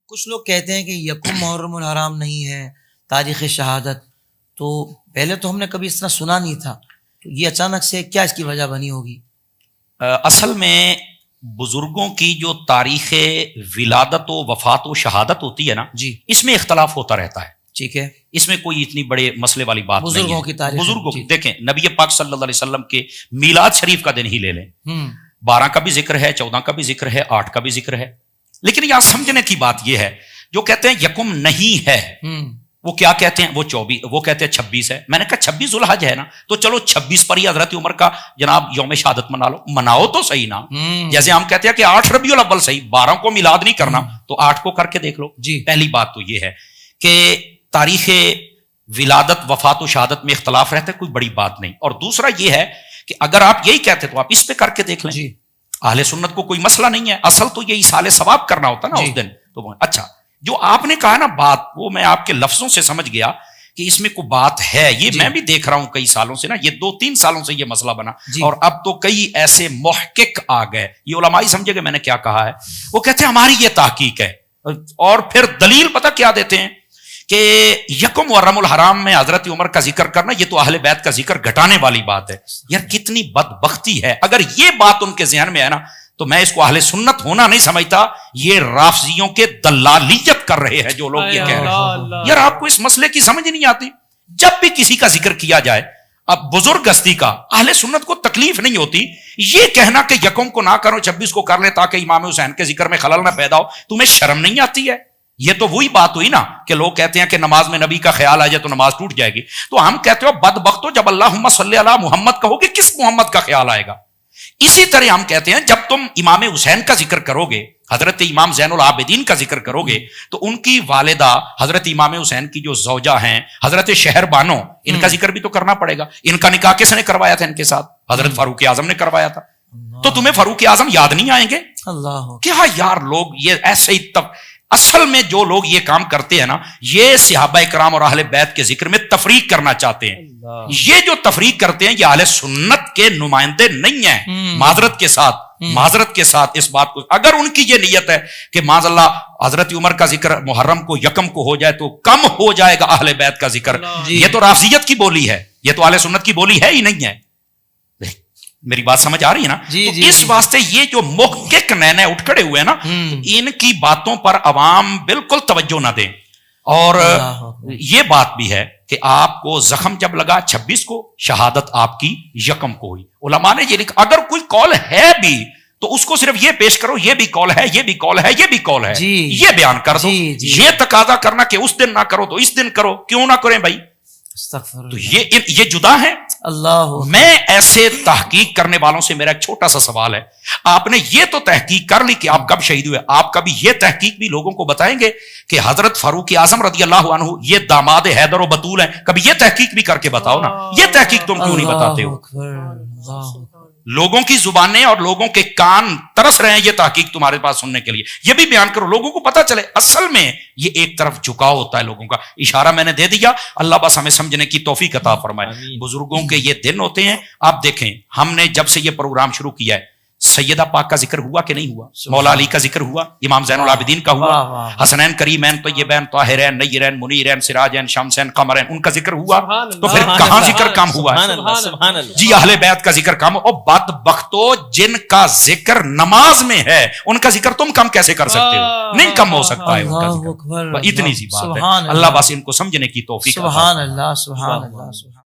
کچھ لوگ کہتے ہیں کہ یکم محرم الحرام نہیں ہے تاریخ شہادت، تو پہلے تو ہم نے کبھی اس طرح سنا نہیں تھا، تو یہ اچانک سے کیا اس کی وجہ بنی ہوگی؟ اصل میں بزرگوں کی جو تاریخ ولادت و وفات و شہادت ہوتی ہے نا جی، اس میں اختلاف ہوتا رہتا ہے. ٹھیک ہے، اس میں کوئی اتنی بڑے مسئلے والی بات نہیں ہے. بزرگوں کی تاریخ، بزرگوں جی. کی دیکھیں، نبی پاک صلی اللہ علیہ وسلم کے میلاد شریف کا دن ہی لے لیں، 12 کا بھی ذکر ہے، 14 کا بھی ذکر ہے، 8 کا بھی ذکر ہے. لیکن یہاں سمجھنے کی بات یہ ہے، جو کہتے ہیں یکم نہیں ہے وہ کیا کہتے ہیں؟ وہ 24، وہ کہتے ہیں 26 ہے. میں نے کہا 26 ذوالحج ہے نا، تو چلو 26 پر ہی حضرت عمر کا جناب یوم شہادت منا لو، مناؤ تو صحیح نا. جیسے ہم کہتے ہیں کہ 8 ربیع الاول صحیح، 12 کو میلاد نہیں کرنا تو 8 کو کر کے دیکھ لو. جی، پہلی بات تو یہ ہے کہ تاریخ ولادت وفات و شہادت میں اختلاف رہتا ہے، کوئی بڑی بات نہیں. اور دوسرا یہ ہے کہ اگر آپ یہی کہتے تو آپ اس پہ کر کے دیکھ لیں. جی، اہل سنت کو کوئی مسئلہ نہیں ہے، اصل تو یہ ایصال ثواب کرنا ہوتا نا اس دن. تو اچھا، جو آپ نے کہا نا بات، وہ میں آپ کے لفظوں سے سمجھ گیا کہ اس میں کوئی بات ہے. یہ میں بھی دیکھ رہا ہوں کئی سالوں سے نا، یہ 2-3 سالوں سے یہ مسئلہ بنا. اور اب تو کئی ایسے محقق آ گئے، یہ علماء ہی سمجھے گا میں نے کیا کہا ہے. وہ کہتے ہیں ہماری یہ تحقیق ہے، اور پھر دلیل پتہ کیا دیتے ہیں کہ یکم محرم الحرام میں حضرت عمر کا ذکر کرنا یہ تو اہل بیت کا ذکر گھٹانے والی بات ہے. یار کتنی بدبختی ہے، اگر یہ بات ان کے ذہن میں ہے نا تو میں اس کو اہل سنت ہونا نہیں سمجھتا، یہ رافضیوں کے دلالیت کر رہے ہیں جو لوگ یہ کہہ رہے ہیں. یار آپ کو اس مسئلے کی سمجھ نہیں آتی. جب بھی کسی کا ذکر کیا جائے، اب بزرگ ہستی کا، اہل سنت کو تکلیف نہیں ہوتی یہ کہنا کہ یکم کو نہ کرو 26 کو کر لیں تاکہ امام حسین کے ذکر میں خلل نہ پیدا ہو. تمہیں شرم نہیں آتی ہے؟ یہ تو وہی بات ہوئی نا کہ لوگ کہتے ہیں کہ نماز میں نبی کا خیال آ جائے تو نماز ٹوٹ جائے گی. تو ہم کہتے ہو بدبختو، جب اللہم صلی علی محمد کہو گے کس محمد کا خیال آئے گا؟ اسی طرح ہم کہتے ہیں جب تم امام حسین کا ذکر کرو گے، حضرت امام زین العابدین کا ذکر کرو گے، تو ان کی والدہ حضرت امام حسین کی جو زوجہ ہیں حضرت شہر بانو، ان کا ذکر بھی تو کرنا پڑے گا. ان کا نکاح کس نے کروایا تھا ان کے ساتھ؟ حضرت فاروق اعظم نے کروایا تھا. تو تمہیں فاروق اعظم یاد نہیں آئیں گے؟ اللہ کیا یار لوگ یہ ایسے ہی اصل میں جو لوگ یہ کام کرتے ہیں نا، یہ صحابہ کرام اور اہل بیت کے ذکر میں تفریق کرنا چاہتے ہیں. یہ جو تفریق کرتے ہیں یہ اہل سنت کے نمائندے نہیں ہیں. معذرت کے ساتھ اس بات کو، اگر ان کی یہ نیت ہے کہ معاذ اللہ حضرت عمر کا ذکر محرم کو یکم کو ہو جائے تو کم ہو جائے گا اہل بیت کا ذکر، یہ تو رافضیت کی بولی ہے، یہ تو اہل سنت کی بولی ہے ہی نہیں ہے. میری بات سمجھ آ رہی ہے نا؟ تو اس واسطے یہ جو محقق نئے اٹھ کھڑے ہوئے نا، ان کی باتوں پر عوام بالکل توجہ نہ دیں. اور یہ بات بھی ہے کہ آپ کو زخم جب لگا 26 کو، شہادت آپ کی یکم کو ہوئی. علماء نے یہ لکھا اگر کوئی قول ہے بھی تو اس کو صرف یہ پیش کرو، یہ بھی قول ہے، یہ بھی قول ہے، یہ بھی قول ہے، یہ بیان کر دو. یہ تقاضا کرنا کہ اس دن نہ کرو تو اس دن کرو، کیوں نہ کریں بھائی؟ تو یہ جدا ہے. اللہ، میں ایسے تحقیق کرنے والوں سے میرا ایک چھوٹا سا سوال ہے، آپ نے یہ تو تحقیق کر لی کہ آپ کب شہید ہوئے، آپ کبھی یہ تحقیق بھی لوگوں کو بتائیں گے کہ حضرت فاروق اعظم رضی اللہ عنہ یہ داماد حیدر و بطول ہیں؟ کبھی یہ تحقیق بھی کر کے بتاؤ نا. یہ تحقیق تم کیوں نہیں بتاتے ہو؟ لوگوں کی زبانیں اور لوگوں کے کان ترس رہے ہیں یہ تحقیق تمہارے پاس سننے کے لیے. یہ بھی بیان کرو، لوگوں کو پتا چلے. اصل میں یہ ایک طرف جھکاؤ ہوتا ہے لوگوں کا. اشارہ میں نے دے دیا، اللہ بس ہمیں سمجھنے کی توفیق عطا فرمائے. بزرگوں کے یہ دن ہوتے ہیں. آپ دیکھیں ہم نے جب سے یہ پروگرام شروع کیا ہے، سیدہ پاک کا ذکر ہوا کہ نہیں ہوا؟ مولا علی کا ذکر ہوا، امام زین العابدین کا ہوا، حسنین کریمین طیبین طاہرین نیرین منیرین سراجین شمسین قمرین، ان کا ذکر ہوا. تو پھر کہاں ذکر کم ہوا ہے؟ جی اہل بیت کا ذکر کم. اور بدبختو جن کا ذکر نماز میں ہے ان کا ذکر تم کم کیسے کر سکتے ہو؟ نہیں کم ہو سکتا ہے ان کا ذکر. اتنی سی بات ہے. اللہ بس ان کو سمجھنے کی توفیق. سبحان اللہ، سبحان اللہ.